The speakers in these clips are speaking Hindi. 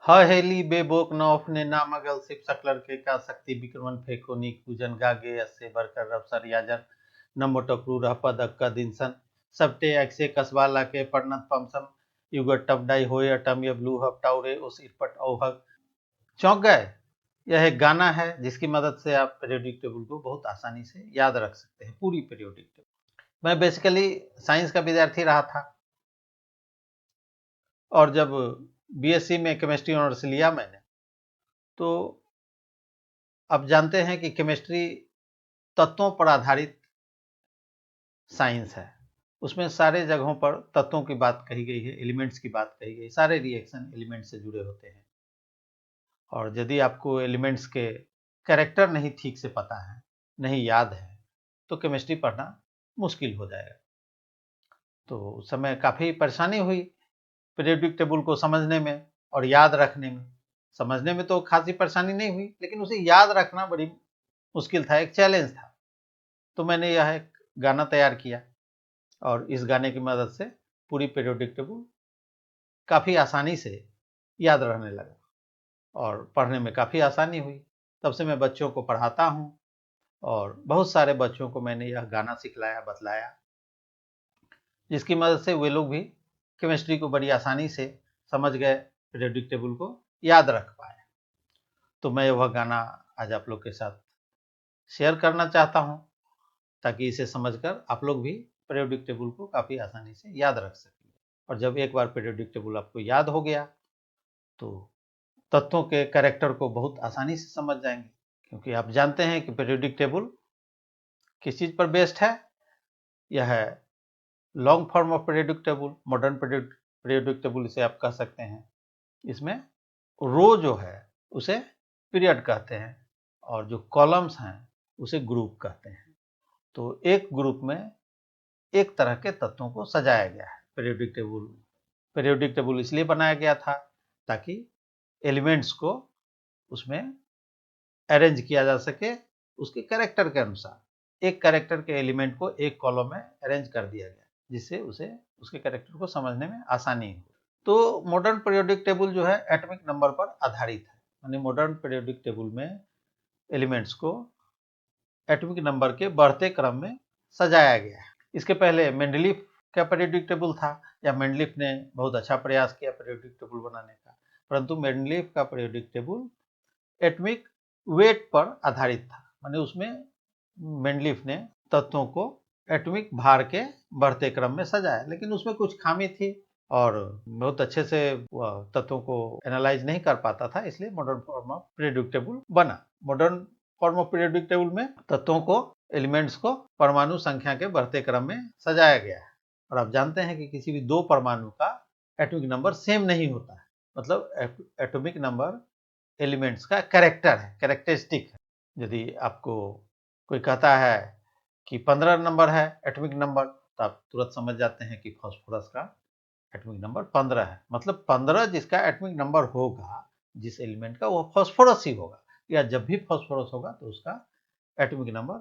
Haheli बेबोक ने नामगल सिप सकलर के का शक्ति विक्रमन फेकोनी कूजन गागे अस्से बरकर रफसर याजन नमोटकरू रहपद अक्का दिनसन सबटे एक्से कसवाला के पढ़नत पमसम युगट टपडाई होए अटम ये ब्लू हब टाउरे उस इरपट औहग चौंक गए। यह एक गाना है जिसकी मदद से आप पीरियोडिक टेबल को बहुत आसानी से याद रख सकते हैं, पूरी पीरियोडिक टेबल। मैं बेसिकली साइंस का विद्यार्थी रहा था और जब बीएससी में केमिस्ट्री ऑनर्स लिया मैंने, तो आप जानते हैं कि केमिस्ट्री तत्वों पर आधारित साइंस है। उसमें सारे जगहों पर तत्वों की बात कही गई है, एलिमेंट्स की बात कही गई, सारे रिएक्शन एलिमेंट से जुड़े होते हैं। और यदि आपको एलिमेंट्स के कैरेक्टर नहीं ठीक से पता है, नहीं याद है, तो केमिस्ट्री पढ़ना मुश्किल हो जाएगा। तो उस समय काफ़ी परेशानी हुई पीरियोडिक टेबल को समझने में और याद रखने में। समझने में तो खासी परेशानी नहीं हुई, लेकिन उसे याद रखना बड़ी मुश्किल था, एक चैलेंज था। तो मैंने यह एक गाना तैयार किया और इस गाने की मदद से पूरी पीरियोडिक टेबल काफ़ी आसानी से याद रहने लगा और पढ़ने में काफ़ी आसानी हुई। तब से मैं बच्चों को पढ़ाता हूँ और बहुत सारे बच्चों को मैंने यह गाना सिखलाया, बतलाया, जिसकी मदद से वे लोग भी केमिस्ट्री को बड़ी आसानी से समझ गए, पीरियोडिक टेबल को याद रख पाए। तो मैं वह गाना आज आप लोग के साथ शेयर करना चाहता हूँ, ताकि इसे समझकर आप लोग भी पीरियोडिक टेबल को काफ़ी आसानी से याद रख सकें। और जब एक बार पीरियोडिक टेबल आपको याद हो गया, तो तत्वों के कैरेक्टर को बहुत आसानी से समझ जाएंगे, क्योंकि आप जानते हैं कि पीरियोडिक टेबल किस चीज़ पर बेस्ड है। यह है long form of periodic table, modern periodic table इसे आप कह सकते हैं। इसमें रो जो है उसे पीरियड कहते हैं और जो कॉलम्स हैं उसे ग्रुप कहते हैं। तो एक ग्रुप में एक तरह के तत्वों को सजाया गया है। पीरियोडिक टेबल इसलिए बनाया गया था ताकि एलिमेंट्स को उसमें अरेंज किया जा सके उसके कैरेक्टर के अनुसार। एक कैरेक्टर के एलिमेंट को एक कॉलम में अरेंज कर दिया गया, जिससे उसे उसके कैरेक्टर को समझने में आसानी हो। तो मॉडर्न पीरियोडिक टेबल जो है एटॉमिक नंबर पर आधारित है। यानी मॉडर्न पीरियोडिक टेबल में एलिमेंट्स को एटॉमिक नंबर के बढ़ते क्रम में सजाया गया है। इसके पहले मेंडलीफ का पीरियोडिक टेबल था, या मेंडलीफ ने बहुत अच्छा प्रयास किया पीरियोडिक टेबल बनाने का, परंतु मेंडलीफ का पीरियोडिक टेबल एटॉमिक वेट पर आधारित था। माने उसमें मेंडलीफ ने तत्वों को एटॉमिक भार के बढ़ते क्रम में सजाया, लेकिन उसमें कुछ खामी थी और बहुत अच्छे से वह तत्वों को एनालाइज नहीं कर पाता था, इसलिए modern form of periodic table बना। Modern form of periodic table में तत्वों को, एलिमेंट्स को परमाणु संख्या के बढ़ते क्रम में सजाया गया है। और आप जानते हैं कि किसी भी दो परमाणु का एटॉमिक नंबर सेम नहीं होता है। मतलब एटॉमिक नंबर एलिमेंट्स का कैरेक्टर है, कैरेक्टरिस्टिक है। यदि आपको कोई कहता है कि 15 नंबर है एटॉमिक नंबर, तो आप तुरंत समझ जाते हैं कि फास्फोरस का एटॉमिक नंबर 15 है। मतलब 15 जिसका एटॉमिक नंबर होगा, जिस एलिमेंट का, वो फास्फोरस ही होगा, या जब भी फास्फोरस होगा तो उसका एटॉमिक नंबर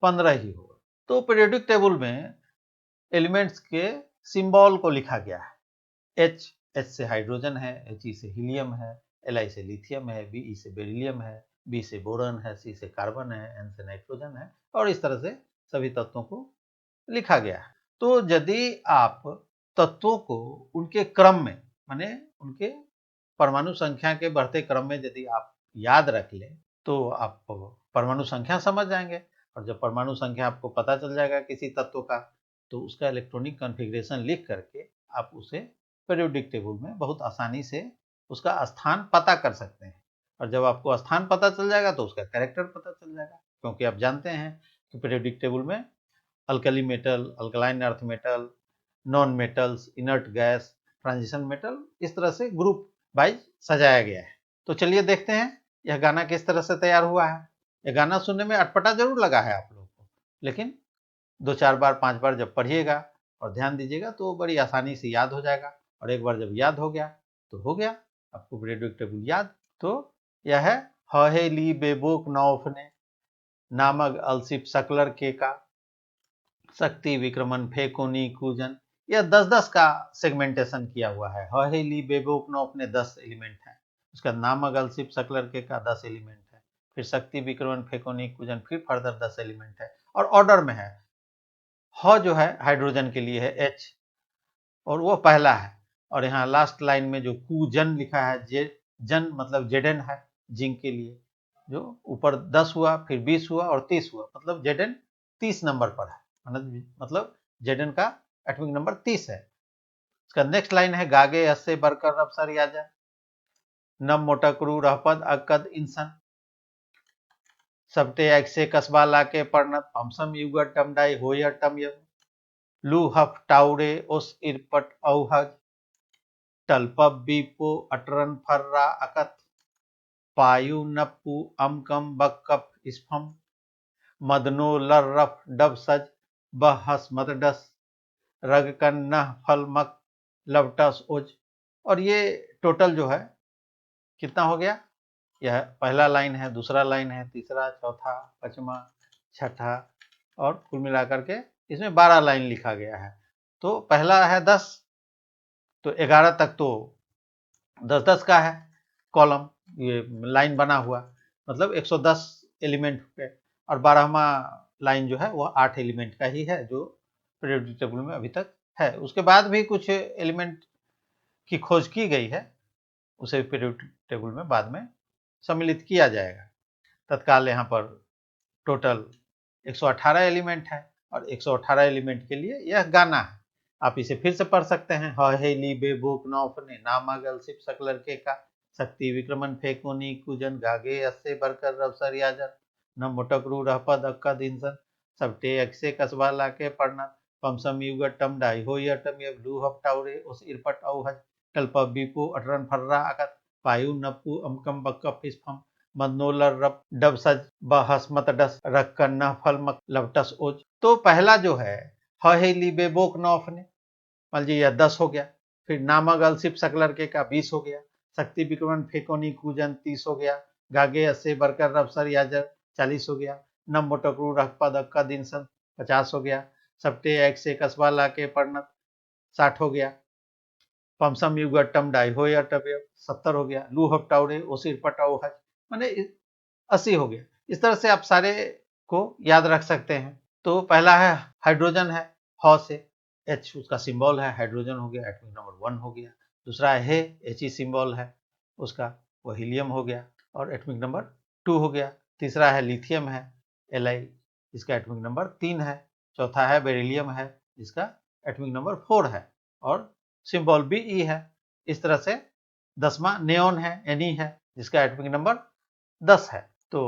15 ही होगा। तो पीरियोडिक टेबल में एलिमेंट्स के सिंबल को लिखा गया है। एच से हाइड्रोजन है, He से हीलियम है, Li से लिथियम है, Be से बेरिलियम है, B से बोरॉन है, C से कार्बन है, N से नाइट्रोजन है, और इस तरह से सभी तत्वों को लिखा गया है। तो यदि आप तत्वों को उनके क्रम में, माने उनके परमाणु संख्या के बढ़ते क्रम में यदि आप याद रख लें, तो आप परमाणु संख्या समझ जाएंगे। और जब परमाणु संख्या आपको पता चल जाएगा किसी तत्व का, तो उसका इलेक्ट्रॉनिक कॉन्फ़िगरेशन लिख करके आप उसे पीरियोडिक टेबल में बहुत आसानी से उसका स्थान पता कर सकते हैं। और जब आपको स्थान पता चल जाएगा तो उसका कैरेक्टर पता चल जाएगा, क्योंकि आप जानते हैं कि पीरियोडिक टेबल में alkali metal, alkaline earth metal, non metals, inert gas, transition metal, इस तरह से ग्रुप वाइज सजाया गया है। तो चलिए देखते हैं यह गाना किस तरह से तैयार हुआ है। यह गाना सुनने में अटपटा जरूर लगा है आप लोगों को, लेकिन 2-4 बार 5 बार जब पढ़िएगा और ध्यान दीजिएगा तो बड़ी आसानी से याद हो जाएगा। और एक बार जब याद हो गया तो हो गया, आपको पीरियोडिक टेबल याद। तो यह है हहेली बेबोक नौफने नामक अलसिप सकलर के का शक्ति विक्रमन फेकोनी कूजन। यह 10-10 का सेगमेंटेशन किया हुआ है। हहेली बेबोक नौफ ने 10 एलिमेंट है, उसका नाम गलसिप शकलर के का 10 एलिमेंट है, फिर शक्ति विक्रमण फेकोनी कुजन फिर फर्दर 10 एलिमेंट है, और ऑर्डर में है। ह जो है हाइड्रोजन के लिए है H, और वो पहला है। और यहाँ लास्ट लाइन में जो कुजन लिखा है, जन मतलब जेडन है जिंक के लिए, जो ऊपर 10 हुआ, फिर 20 हुआ और 30 हुआ, मतलब जेडन 30 नंबर पर है, मतलब जेडन का एटॉमिक नंबर 30 है। इसका नेक्स्ट लाइन है गागे हस्से बरकर रबसर याजा नम मोटकरू रहपद अक्कद इंसन सबटे एक से कस्बा लाके पर्णत हमसम युगट टमडाई होयर टमयम लू हफ टाउरे उस इरपट औहज टल्पब बीपो अटरन फर्रा अकत पायु नप्पू अमकम बक्कप स्फम मदनो लर्रफ डब सज बहस मदडस रगकन नह फलमक लवटस उज। और ये टोटल जो है कितना हो गया, यह पहला लाइन है, दूसरा लाइन है, तीसरा, चौथा, पांचवा, छठा, और कुल मिलाकर के इसमें 12 लाइन लिखा गया है। तो पहला है 10, तो 11 तक तो 10-10 का है कॉलम, ये लाइन बना हुआ, मतलब 110 एलिमेंट पे, और 12वां लाइन जो है वो 8 एलिमेंट का ही है जो पीरियोडिक टेबल में अभी तक है। उसके बाद भी कुछ एलिमेंट की खोज की गई है, उसे पीरियोडिक टेबल में बाद में सम्मिलित किया जाएगा। तत्काल यहाँ पर टोटल 118 एलिमेंट है, और 118 एलिमेंट के लिए यह गाना है। आप इसे फिर से पढ़ सकते हैं। हेली बेबुक नौफने नामागल सिप सकलर के का शक्ति विक्रमन फेकोनी कुजन गागे अस्से बरकर रवसर याजर न मोटकरू रहपद अक्का दिनसन सबटे अक्से कसबा लाके पढ़ना पमसम युगट टम डाई हो यटम यब लू हफ टाउरे उस इरपट औहज कल्प बीपो अटरन फर्रा अकत पायु नप्पू अमकम बक्का फिस्फम मनोलर रब डब सज बहस मतडस रक्कन न फलमक लवटस ओज। तो पहला जो है हेली बेबोक नौफ ने, मान लीजिए यह 10 हो गया, फिर नामक अलसिप सकलर के का 20 हो गया, शक्ति विक्रमण फेकोनी कूजन 30 हो गया, गागे अस्से बरकर रबसर याजर 40 हो गया, नम मोटकरू रखपद अक्का दिनसन 50 हो गया, सप्टे एक से कस्बा लाके पढ़नत 60 हो गया, पमसम युगटम डाई हो या टबे 70 हो गया, लू हफ टाउरे ओसिर पटाओ है माने 80 हो गया। इस तरह से आप सारे को याद रख सकते हैं। तो पहला है हाइड्रोजन है, ह से H उसका सिंबल है, हाइड्रोजन हो गया, एटॉमिक नंबर 1 हो गया। दूसरा है He सिंबल है उसका, वो हीलियम हो गया और एटॉमिक नंबर 2 हो गया। तीसरा है लिथियम है, Li, इसका एटॉमिक नंबर 3 है। चौथा है बेरिलियम है, जिसका एटॉमिक नंबर 4 है और सिंबल भी E है। इस तरह से 10वां नियोन है, Ne है, जिसका एटॉमिक नंबर 10 है। तो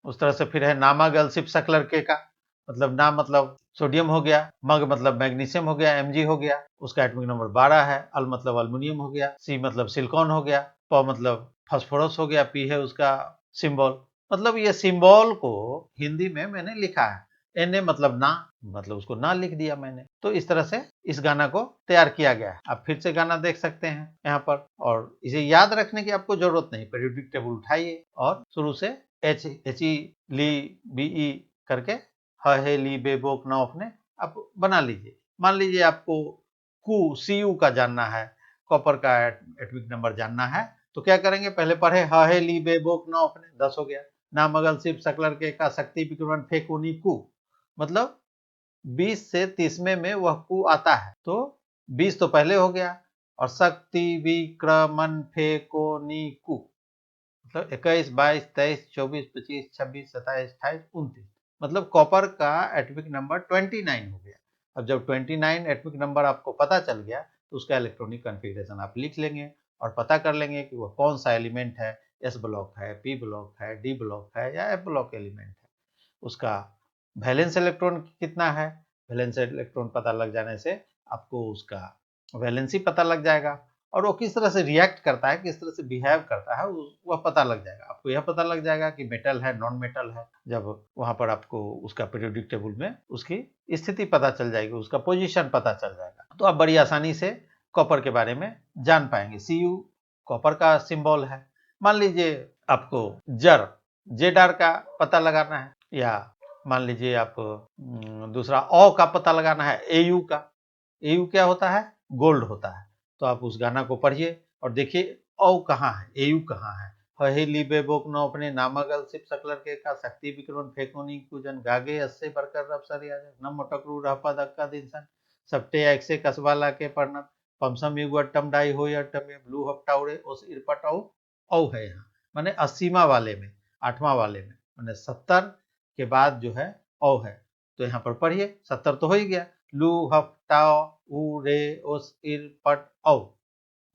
उस तरह से फिर है नामागलसिप सकलर के का, मतलब नाम मतलब सोडियम हो गया, मग मतलब मैग्नीशियम हो गया, Mg हो गया, उसका एटॉमिक नंबर 12 है। अल मतलब अल्युमिनियम हो गया, सी मतलब सिलिकॉन हो गया, प मतलब फास्फोरस हो गया, पी है उसका सिंबल। मतलब ये सिंबल को हिंदी में मैंने लिखा है, Na मतलब ना, मतलब उसको ना लिख दिया मैंने। तो इस तरह से इस गाना को तैयार किया गया है। आप फिर से गाना देख सकते हैं यहाँ पर, और इसे याद रखने की आपको जरूरत नहीं। पीरियोडिक टेबल उठाइए और शुरू से H He ली Be करके हे ली बेबोक नौफ ने आप बना लीजिए। मान लीजिए आपको Cu का जानना है, कॉपर का एटॉमिक नंबर जानना है, तो क्या करेंगे, पहले पढ़े हे ली बेबोक नौफ ने 10 हो गया, नामगल सिप सकलर के का शक्ति विक्रमण फेकुनी कु, मतलब 20 से 30वें में वह कु आता है, तो 20 तो पहले हो गया, और शक्ति विक्रमण फेकोनी कु मतलब 21, 22, 23, 24, 25, 26, 27, 28, 29, मतलब कॉपर का एटॉमिक नंबर 29 हो गया। अब जब 29 एटॉमिक नंबर आपको पता चल गया, तो उसका इलेक्ट्रॉनिक कॉन्फ़िगरेशन आप लिख लेंगे और पता कर लेंगे कि वह कौन सा एलिमेंट है, एस ब्लॉक है, पी ब्लॉक है, डी ब्लॉक है या एफ ब्लॉक एलिमेंट है। उसका वैलेंस इलेक्ट्रॉन कितना है, वैलेंस इलेक्ट्रॉन पता लग जाने से आपको उसका वैलेंसी पता लग जाएगा, और वो किस तरह से रिएक्ट करता है, किस तरह से बिहेव करता है, वह पता लग जाएगा। आपको यह पता लग जाएगा कि मेटल है, नॉन मेटल है, जब वहां पर आपको उसका पीरियोडिक टेबल में उसकी स्थिति पता चल जाएगी, उसका पोजीशन पता चल जाएगा, तो आप बड़ी आसानी से कॉपर के बारे में जान पाएंगे। Cu कॉपर का सिंबल है। मान लीजिए आपको जेडार का पता लगाना है, या मान लीजिए आप दूसरा ओ का पता लगाना है, Au का। Au क्या होता है, गोल्ड होता है। तो आप उस गाना को पढ़िए और देखिए औ कहाँ है, एयू कहाँ है, हहे लीबे बोक न अपने नामगल सिप सकलर के का शक्ति विक्रमन फेकोनी कुजन गागे अस्से बरकर रब सरिया न मोटकरू रहपा दक्का दिनसन सप्टे एक्से कसवाला के पर्णत पमसम युगटम डाई हो अट्टम ब्लू हपटाउरे उस इरपटाउ औ है यहाँ, माने 80वां वाले में 8वां वाले में, माने 70 के बाद जो है औ है। तो यहाँ पर पढ़िए 70 तो हो ही गया, लू हपटाओ उ रे उस इरपट औ,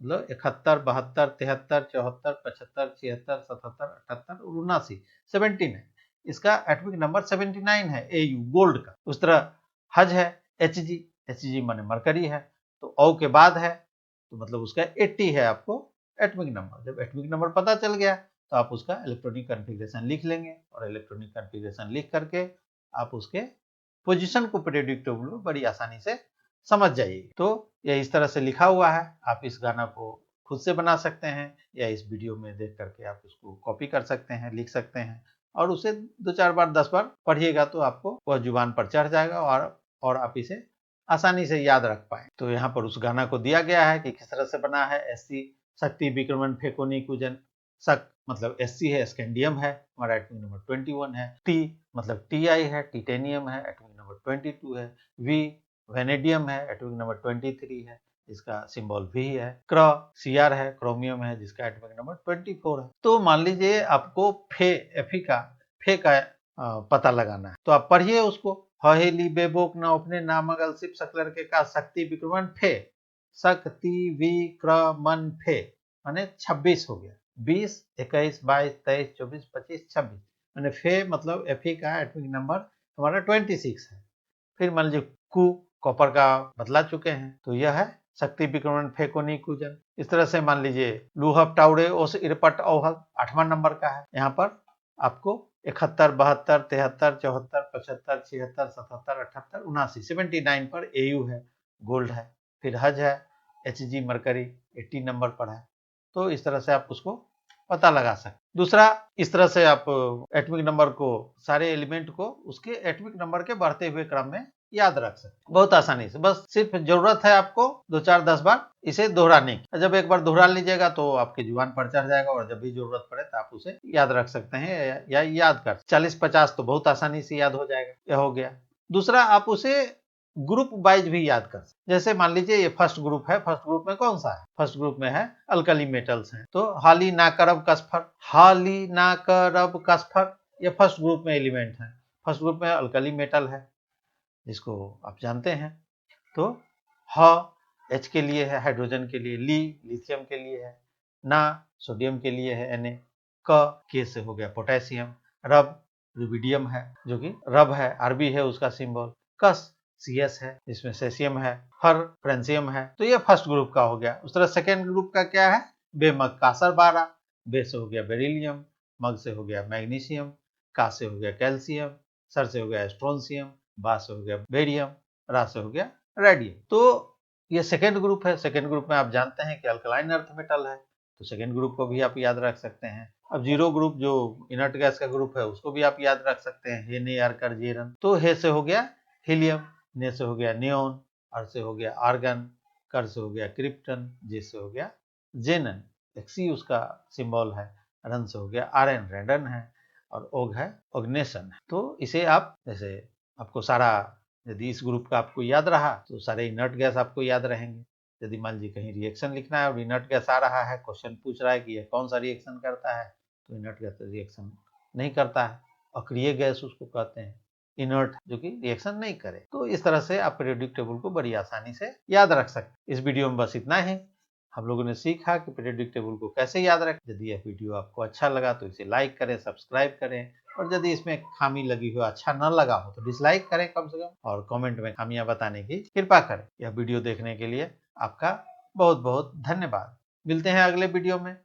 मतलब 71, 72, 73, 74, 75, 76, 77, 78 और 79 17 है। इसका एटॉमिक नंबर 79 है एयू गोल्ड का। उस तरह हज है एचजी, एचजी माने मरकरी है, तो औ के बाद है तो मतलब उसका 80 है आपको एटॉमिक नंबर। जब एटॉमिक नंबर पता चल गया तो आप उसका इलेक्ट्रॉनिक कॉन्फ़िगरेशन लिख लेंगे और इलेक्ट्रॉनिक कॉन्फ़िगरेशन लिख करके आप उसके पोजीशन को पीरियोडिक टेबल में बड़ी आसानी से समझ जाइए। तो यह इस तरह से लिखा हुआ है, आप इस गाना को खुद से बना सकते हैं या इस वीडियो में देख करके आप उसको कॉपी कर सकते हैं, लिख सकते हैं और उसे 2-4 बार 10 बार पढ़िएगा तो आपको वह जुबान पर चढ़ जाएगा और आप इसे आसानी से याद रख पाए। तो यहाँ पर उस गाना को दिया गया है कि किस तरह से बना है। एससी शक्ति विक्रमन फेकोनी कुजन, शक मतलब एससी है, स्कैंडियम है, हमारा एटॉमिक नंबर 21 है, टी मतलब टीआई है, टिटेनियम है, एटॉमिक नंबर 22 है, वी वेनेडियम है, एटॉमिक नंबर 23 है, इसका सिंबल भी है, क्र सीआर है, क्रोमियम है जिसका एटॉमिक नंबर 24 है। तो मान लीजिए आपको फे का पता लगाना है तो आप पढ़िए उसको, हहेली बेबोक न अपने नामगल सिप सकलर के का शक्ति विक्रमन फे, शक्ति विक्रमन फे माने 26 हो गया, 20, 21, 22, 23, 24, 25, 26 माने फे मतलब एफी का एटॉमिक नंबर हमारा 26 है। फिर मान लीजिए कु कॉपर का बतला चुके हैं, तो यह है शक्ति विक्रमण फेकोनी कुजन। इस तरह से मान लीजिए लूहब टाउडे ओस इरपट औहग 8वां नंबर का है। यहाँ पर आपको 71, 72, 73, 74, 75, 76, 77, 78, 79 79 पर एयू है, गोल्ड है। फिर हज है, एचजी मरकरी 80 नंबर पर है। तो इस तरह से आप उसको पता लगा सकते। दूसरा, इस तरह से आप एटॉमिक नंबर को, सारे एलिमेंट को उसके एटॉमिक नंबर के बढ़ते हुए क्रम में याद रख सकते बहुत आसानी से। बस सिर्फ जरूरत है आपको 2-4-10 बार इसे दोहराने की। जब एक बार दोहरा लीजिएगा तो आपकी जुबान पर चढ़ जाएगा और जब भी जरूरत पड़े तो आप उसे याद रख सकते हैं या याद कर 40-50 तो बहुत आसानी से याद हो जाएगा। यह हो गया। दूसरा, आप उसे ग्रुप वाइज भी याद कर सकते। जैसे मान लीजिए ये फर्स्ट ग्रुप है, फर्स्ट ग्रुप में कौन सा है? फर्स्ट ग्रुप में है अल्कली मेटल्स हैं, तो हाली नाकरब कसफर, हाली नाकरब कसफर ये फर्स्ट ग्रुप में एलिमेंट है। फर्स्ट ग्रुप में अल्कली मेटल है जिसको आप जानते हैं। तो ह एच के लिए है, हाइड्रोजन के लिए, ली लिथियम के लिए है, ना सोडियम के लिए है Na, के से हो गया पोटेशियम, रब रुबिडियम है जो कि रब है, आरबी है उसका सिंबल, कस CS है जिसमें सेसियम है, फर फ्रेंसियम है। तो ये फर्स्ट ग्रुप का हो गया। उस तरह सेकेंड ग्रुप का क्या है? बेमग कासर 12, बे से हो गया बेरिलियम, मग से हो गया मैग्नीशियम, का से हो गया कैल्शियम, सर से हो गया स्ट्रोंसियम, बा से हो गया बेरियम, रा से हो गया रेडियम। तो ये सेकेंड ग्रुप है। सेकेंड ग्रुप में आप जानते हैं कि अल्कलाइन अर्थ मेटल है, तो सेकेंड ग्रुप को भी आप याद रख सकते हैं। अब जीरो ग्रुप जो इनर्ट गैस का ग्रुप है उसको भी आप याद रख सकते हैं, हे ने आर्कर जेरन। तो हे से हो गया हीलियम, ने से हो गया नियोन, आर से हो गया आर्गन, कर से हो गया क्रिप्टन, जे से हो गया जेनन, सी उसका सिंबल है, रन से हो गया आरएन रेडन है, और ओग है ऑग्नेशन है। तो इसे आप, जैसे आपको सारा, यदि इस ग्रुप का आपको याद रहा तो सारे इनर्ट गैस आपको याद रहेंगे। यदि मान लीजिए कहीं रिएक्शन लिखना है और इनर्ट गैस आ रहा है, क्वेश्चन पूछ रहा है कि यह कौन सा रिएक्शन करता है, तो इनर्ट गैस रिएक्शन नहीं करता है, अक्रिय गैस उसको कहते हैं, इनर्ट जो कि रिएक्शन नहीं करे। तो इस तरह से आप पीरियोडिक टेबल को बड़ी आसानी से याद रख सकते। इस वीडियो में बस इतना ही। हम लोगों ने सीखा कि पीरियोडिक टेबल को कैसे याद रखें। यदि यह वीडियो आपको अच्छा लगा तो इसे लाइक करें, सब्सक्राइब करें, और यदि इसमें खामी लगी हो, अच्छा न लगा हो तो डिसलाइक करें कम से कम, और कमेंट में खामियां बताने की कृपा करें। यह वीडियो देखने के लिए आपका बहुत बहुत धन्यवाद। मिलते हैं अगले वीडियो में।